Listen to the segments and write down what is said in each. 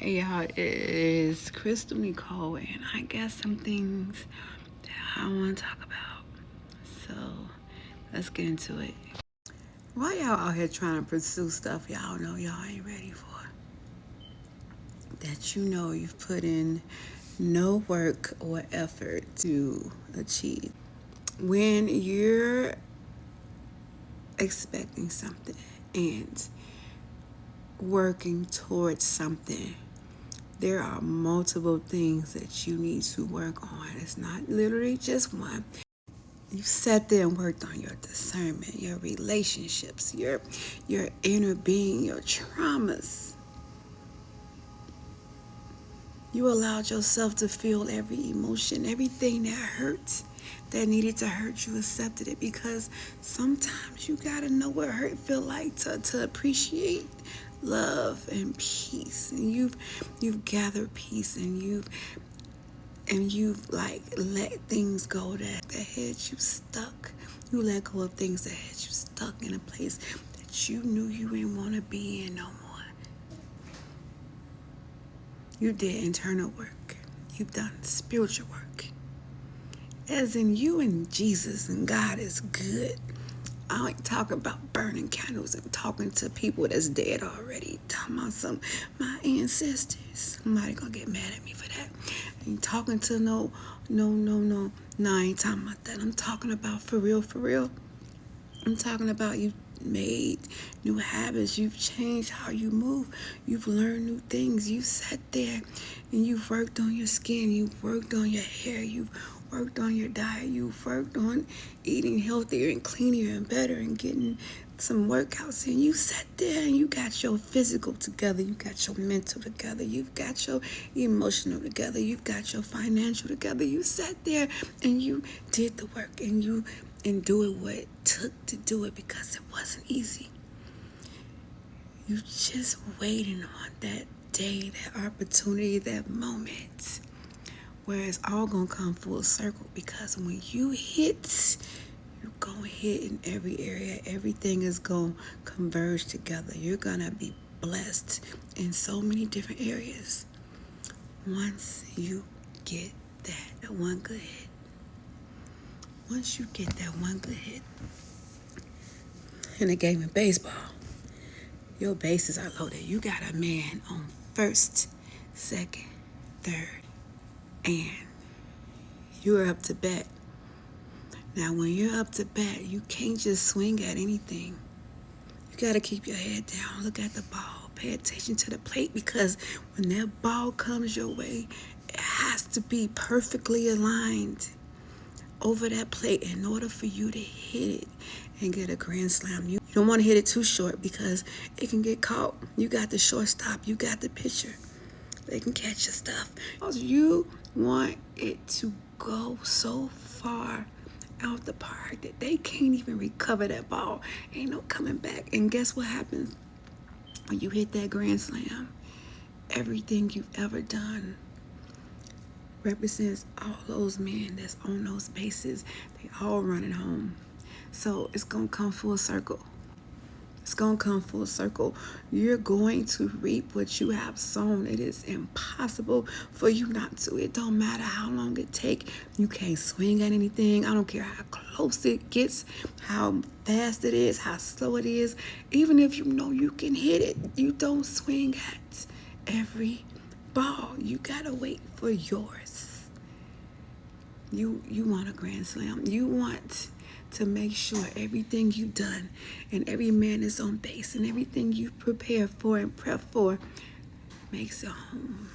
Hey y'all, it is Crystal Nicole, and I got some things that I want to talk about. So let's get into it. Why y'all out here trying to pursue stuff y'all know y'all ain't ready for? That you know you've put in no work or effort to achieve. When you're expecting something and working towards something, there are multiple things that you need to work on. It's not literally just one. You sat there and worked on your discernment, your relationships, your inner being, your traumas. You allowed yourself to feel every emotion, everything that hurt, that needed to hurt. You accepted it, because sometimes you gotta know what hurt feel like to appreciate love and peace. And you've gathered peace, and you've like let things go that had you stuck. You let go of things that had you stuck in a place that you knew you didn't want to be in no more. You did internal work. You've done spiritual work. As in, you and Jesus and God is good. I ain't talking about burning candles and talking to people that's dead already. Talking about my ancestors. Somebody gonna get mad at me for that. I ain't talking to no. No, I ain't talking about that. I'm talking about for real. I'm talking about you made new habits. You've changed how you move. You've learned new things. You sat there and you've worked on your skin. You've worked on your hair. You've worked on your diet. You've worked on eating healthier and cleaner and better and getting some workouts in. You sat there and you got your physical together. You got your mental together. You've got your emotional together. You've got your financial together. You sat there and you did the work, and you endured what it took to do it, because it wasn't easy. You just waiting on that day, that opportunity, that moment where it's all gonna come full circle. Because when you hit, you're gonna hit in every area. Everything is gonna converge together. You're gonna be blessed in so many different areas once you get that one good hit. Once you get that one good hit in a game of baseball, your bases are loaded. You got a man on first, second, third, and you're up to bat. Now, when you're up to bat, you can't just swing at anything. You got to keep your head down, look at the ball, pay attention to the plate, because when that ball comes your way, it has to be perfectly aligned over that plate in order for you to hit it and get a grand slam. You don't want to hit it too short, because it can get caught. You got the shortstop, you got the pitcher. They can catch your stuff. You want it to go so far out the park that they can't even recover that ball. Ain't no coming back. And guess what happens when you hit that grand slam? Everything you've ever done represents all those men that's on those bases. They all running home. So it's gonna come full circle. It's gonna come full circle. You're going to reap what you have sown. It is impossible for you not to. It don't matter how long it take. You can't swing at anything. I don't care how close it gets, how fast it is, how slow it is. Even if you know you can hit it, you don't swing at every ball. You gotta wait for yours. You want a grand slam. You want to make sure everything you've done and every man is on base and everything you prepare for and prep for makes it home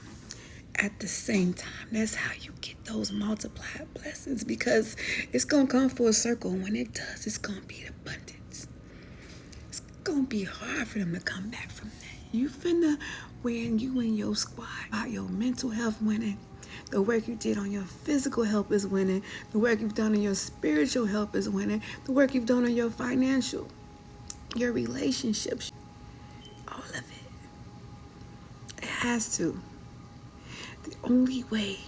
at the same time. That's how you get those multiplied blessings, because it's gonna come full circle. When it does, it's gonna be abundance. It's gonna be hard for them to come back from that. You finna, when you and your squad about your mental health winning, the work you did on your physical health is winning. The work you've done on your spiritual health is winning. The work you've done on your financial, your relationships, all of it. It has to. The only way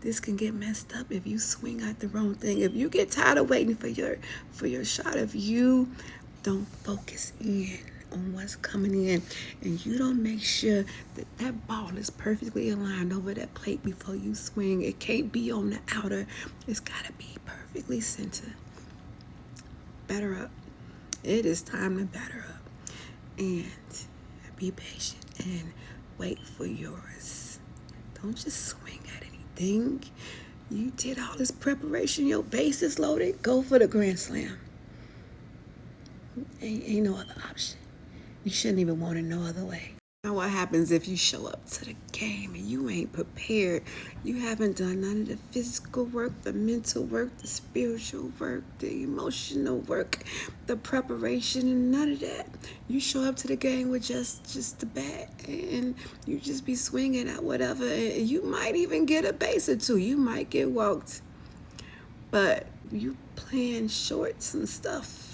this can get messed up if you swing at the wrong thing. If you get tired of waiting for your shot, if you don't focus in on what's coming in, and you don't make sure that that ball is perfectly aligned over that plate before you swing, it can't be on the outer. It's got to be perfectly centered. Batter up. It is time to batter up. And be patient and wait for yours. Don't just swing at anything. You did all this preparation, your base is loaded, go for the grand slam. Ain't no other option. You shouldn't even want it no other way. Now what happens if you show up to the game and you ain't prepared? You haven't done none of the physical work, the mental work, the spiritual work, the emotional work, the preparation, and none of that. You show up to the game with just the bat, and you just be swinging at whatever. And you might even get a base or two. You might get walked. But you playing short some stuff.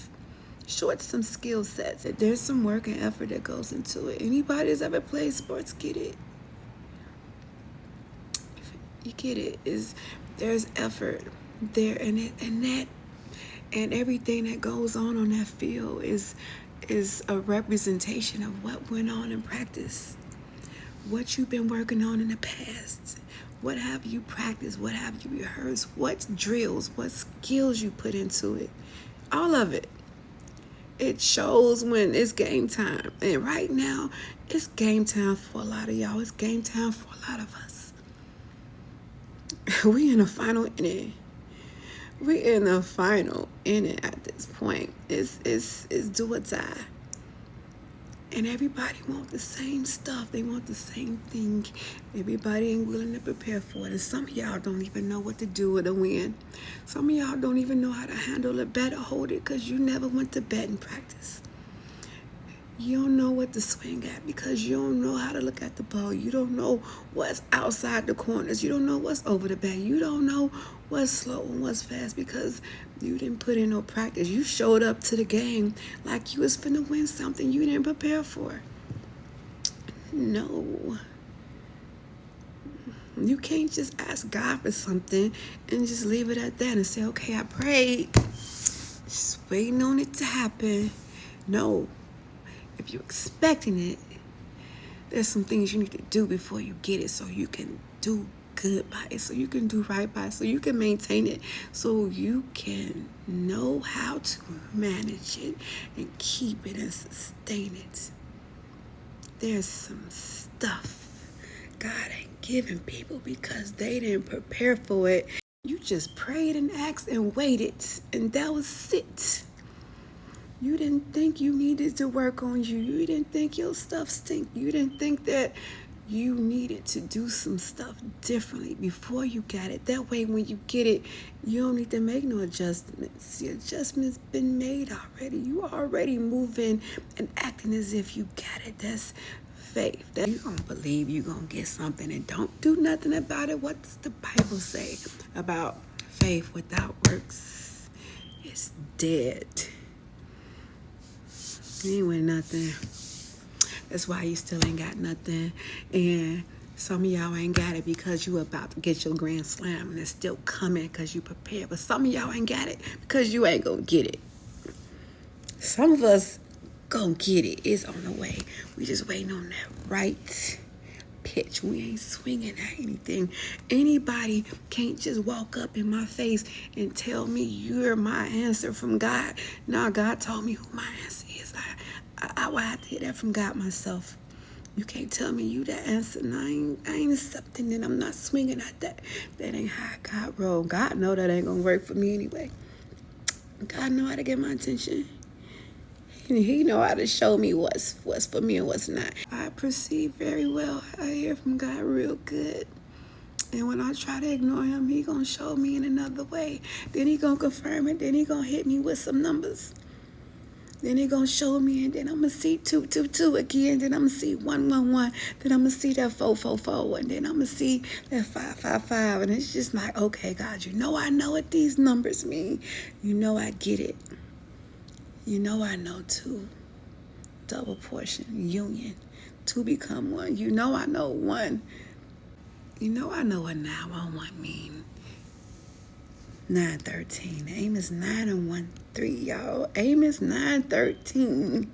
Short some skill sets. There's some work and effort that goes into it. Anybody that's ever played sports get it. You get it. There's effort there, and everything that goes on that field is a representation of what went on in practice. What you've been working on in the past. What have you practiced? What have you rehearsed? What drills? What skills you put into it? All of it. It shows when it's game time. And right now, it's game time for a lot of y'all. It's game time for a lot of us. We in the final inning. We in the final inning at this point. It's do or die. And everybody want the same stuff. They want the same thing. Everybody ain't willing to prepare for it. And some of y'all don't even know what to do with a win. Some of y'all don't even know how to handle a bat or hold it because you never went to batting practice. You don't know what to swing at because you don't know how to look at the ball. You don't know what's outside the corners. You don't know what's over the bat. You don't know what's slow and what's fast because you didn't put in no practice. You showed up to the game like you was finna win something you didn't prepare for. No. You can't just ask God for something and just leave it at that and say, okay, I prayed. Just waiting on it to happen. No. If you're expecting it, there's some things you need to do before you get it so you can do good by it, so you can do right by it, so you can maintain it, so you can know how to manage it and keep it and sustain it. There's some stuff God ain't giving people because they didn't prepare for it. You just prayed and asked and waited, and that was it. You didn't think you needed to work on you. You didn't think your stuff stink. You didn't think that you needed to do some stuff differently before you got it. That way, when you get it, you don't need to make no adjustments. The adjustment's been made already. You already moving and acting as if you got it. That's faith. That you don't believe you're going to get something and don't do nothing about it. What does the Bible say about faith without works? It's dead. You ain't win nothing. That's why you still ain't got nothing. And some of y'all ain't got it because you about to get your grand slam and it's still coming because you prepared. But some of y'all ain't got it because you ain't gonna get it. Some of us gonna get it. It's on the way. We just waiting on that right pitch. We ain't swinging at anything. Anybody can't just walk up in my face and tell me you're my answer from God. Nah, God told me who my answer is. I would have to hear that from God myself. You can't tell me you that answer. And I ain't accepting it. I'm not swinging at that. That ain't how God roll. God know that ain't gonna work for me anyway. God know how to get my attention. He know how to show me what's for me and what's not. I perceive very well. I hear from God real good. And when I try to ignore him, he gonna show me in another way. Then he gonna confirm it. Then he gonna hit me with some numbers. Then he gonna show me, and then I'm gonna see 222 again. Then I'm gonna see 111. Then I'm gonna see that 444, and then I'm gonna see that 555. And it's just like, okay, God, you know I know what these numbers mean. You know I get it. You know I know two, double portion, union, two become one. You know I know one. You know I know what 911 mean. 913. Amos 9 and 1-3, y'all. Amos 9:13.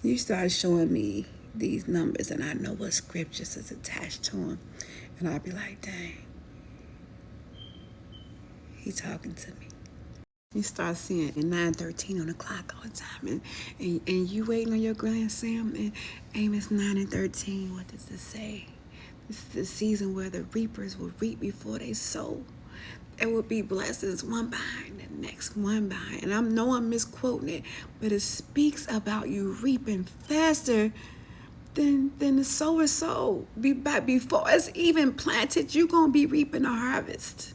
you start showing me these numbers and I know what scriptures is attached to them. And I'll be like, dang, he talking to me. You start seeing 9:13 on the clock all the time, and you waiting on your grand Sam, and Amos 9:13. What does it say? This is the season where the reapers will reap before they sow. There will be blessings one behind the next, one behind. And I know I'm misquoting it, but it speaks about you reaping faster than the sower sowed. Before it's even planted, you're gonna be reaping a harvest.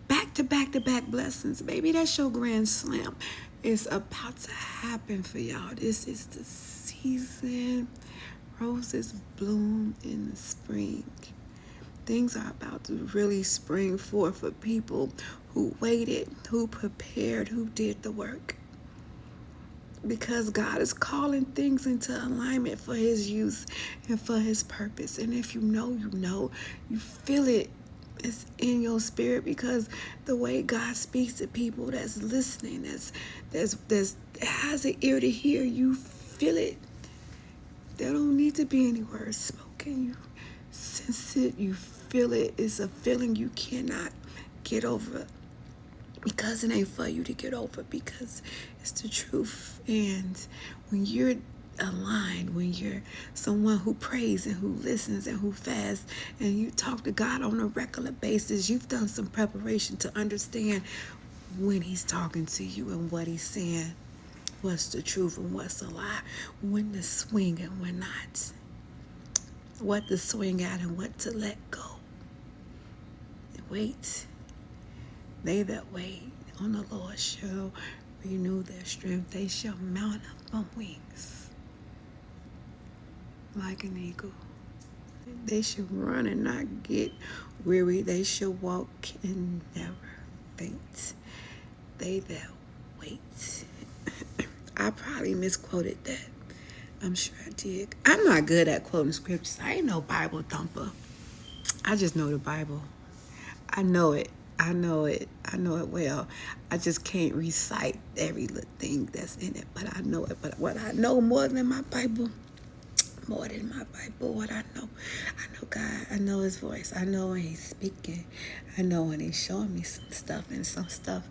Back to back to back blessings, baby. That's your grand slam. It's about to happen for y'all. This is the season. Roses bloom in the spring. Things are about to really spring forth for people who waited, who prepared, who did the work. Because God is calling things into alignment for his use and for his purpose. And if you know, you feel it. It's in your spirit, because the way God speaks to people that's listening, that has an ear to hear, you feel it. There don't need to be any words spoken. You sense it, you feel it. It's a feeling you cannot get over, because it ain't for you to get over, because it's the truth. And when you're aligned, when you're someone who prays and who listens and who fasts and you talk to God on a regular basis, you've done some preparation to understand when he's talking to you and what he's saying, what's the truth and what's a lie, when to swing and when not, what to swing at and what to let go. Wait. They that wait on the Lord shall renew their strength. They shall mount up on wings like an eagle. They shall run and not get weary. They shall walk and never faint. They that wait. I probably misquoted that. I'm sure I did. I'm not good at quoting scriptures. I ain't no Bible thumper. I just know the Bible. I know it. I know it well. I just can't recite every little thing that's in it, but I know it. But what I know more than my Bible, what I know God. I know his voice. I know when he's speaking. I know when he's showing me some stuff, and some stuff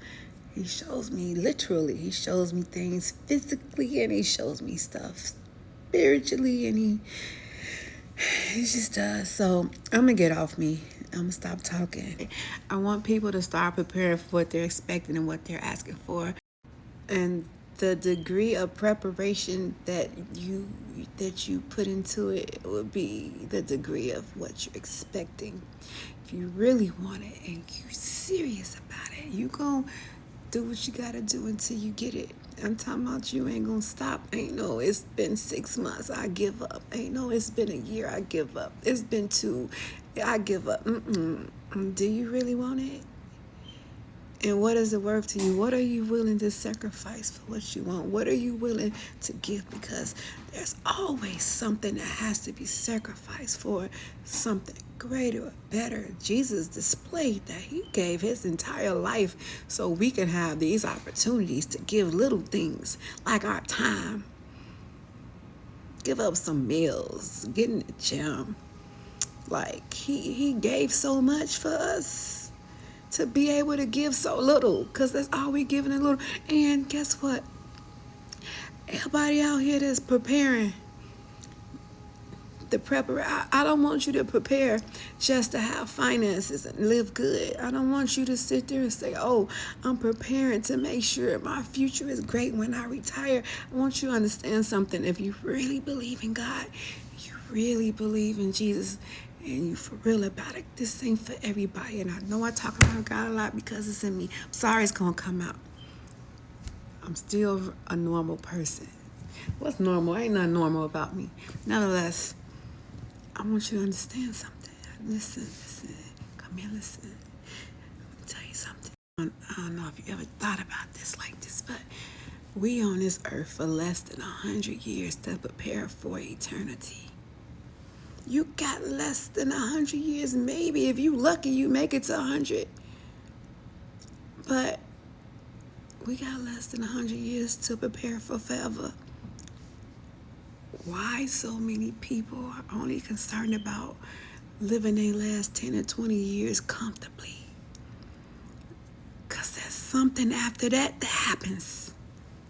he shows me literally. He shows me things physically, and he shows me stuff spiritually, and he just does. So I'm gonna get off me. I'm gonna stop talking. I want people to start preparing for what they're expecting and what they're asking for, and the degree of preparation that you put into it would be the degree of what you're expecting. If you really want it and you're serious about it, you gonna do what you gotta do until you get it. I'm talking about you ain't gonna stop. Ain't no, it's been 6 months, I give up. Ain't no, it's been a year, I give up. It's been 2, I give up. Do you really want it? And what is it worth to you? What are you willing to sacrifice for what you want? What are you willing to give? Because there's always something that has to be sacrificed for something greater or better. Jesus displayed that. He gave his entire life so we can have these opportunities to give little things like our time. Give up some meals, get in the gym. Like he gave so much for us, to be able to give so little, because that's all we giving, a little. And guess what? Everybody out here that's preparing, I don't want you to prepare just to have finances and live good. I don't want you to sit there and say, oh, I'm preparing to make sure my future is great when I retire. I want you to understand something. If you really believe in God, you really believe in Jesus, and you for real about it, this ain't for everybody. And I know I talk about God a lot because it's in me. I'm sorry it's gonna come out. I'm still a normal person. What's normal? Ain't nothing normal about me. Nonetheless, I want you to understand something. Listen. Come here, listen. Let me tell you something. I don't know if you ever thought about this like this, but we on this earth for less than 100 years to prepare for eternity. You got less than 100 years. Maybe if you lucky, you make it to 100. But we got less than 100 years to prepare for forever. why so many people are only concerned about living their last 10 or 20 years comfortably. Because there's something after that happens.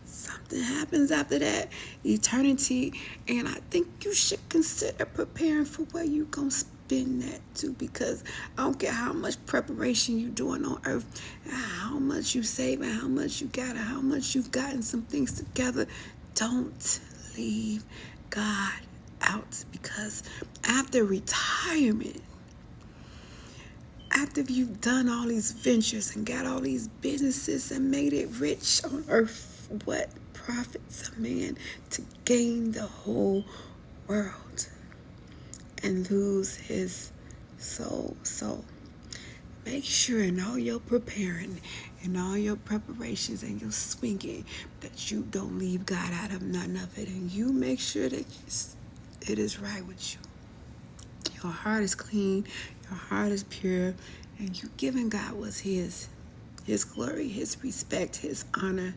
Something happens after that, eternity. And I think you should consider preparing for where you're going to spend that too. Because I don't care how much preparation you're doing on earth, how much you save, and how much you got, and how much you've gotten some things together. Don't leave God out, because after retirement, after you've done all these ventures and got all these businesses and made it rich on earth, what profits a man to gain the whole world and lose his soul? So make sure in all your preparing and all your preparations and your swinging that you don't leave God out of none of it, and you make sure that it is right with you. Your heart is clean, your heart is pure, and you giving God what's his glory, his respect, his honor.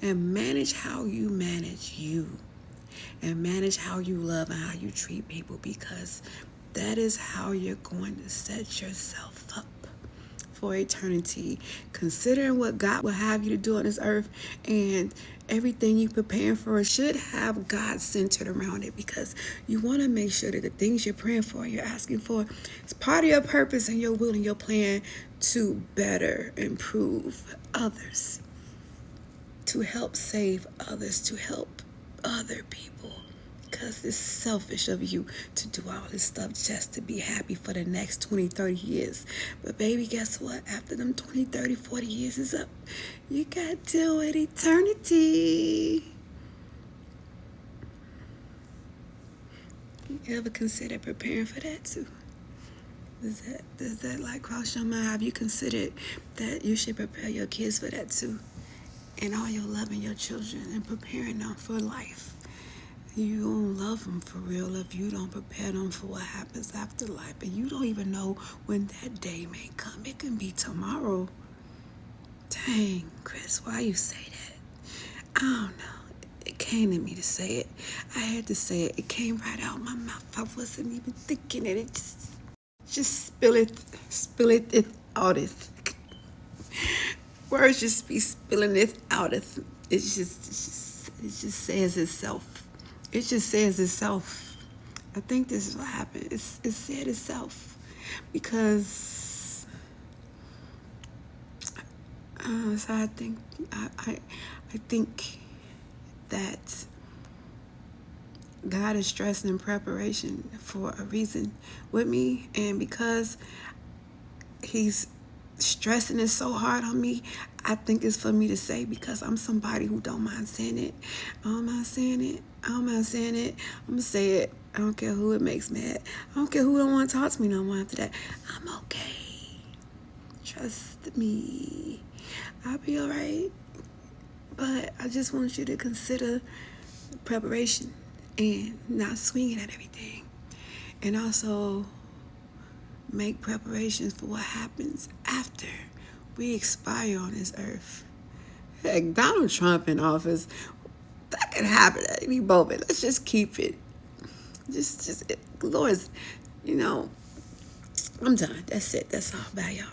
And manage how you manage you, and manage how you love and how you treat people, because that is how you're going to set yourself up for eternity. Considering what God will have you to do on this earth, and everything you're preparing for should have God centered around it, because you want to make sure that the things you're praying for, you're asking for, is part of your purpose and your will and your plan to better improve others, to help save others, to help other people. Because it's selfish of you to do all this stuff just to be happy for the next 20, 30 years. But baby, guess what? After them 20, 30, 40 years is up, you got to deal with eternity. You ever consider preparing for that too? Does that like cross your mind? Have you considered that you should prepare your kids for that too? And all your loving your children and preparing them for life. You don't love them for real if you don't prepare them for what happens after life. And you don't even know when that day may come. It can be tomorrow. Dang, Chris, why you say that? I don't know. It came to me to say it. I had to say it. It came right out my mouth. I wasn't even thinking it. It just spill it out. Words just be spilling it out. It just says itself. It just says itself. I think this is what happened. It said itself, because so I think that God is stressing in preparation for a reason with me, and because he's stressing it so hard on me, I think it's for me to say, because I'm somebody who don't mind saying it. I don't mind saying it. I'm going to say it. I don't care who it makes mad. I don't care who don't want to talk to me no more after that. I'm okay. Trust me. I'll be all right. But I just want you to consider preparation and not swinging at everything. And also make preparations for what happens after we expire on this earth. Heck, Donald Trump in office, that could happen at any moment. Let's just keep it. Lord, I'm done. That's it. That's all. Bye, y'all.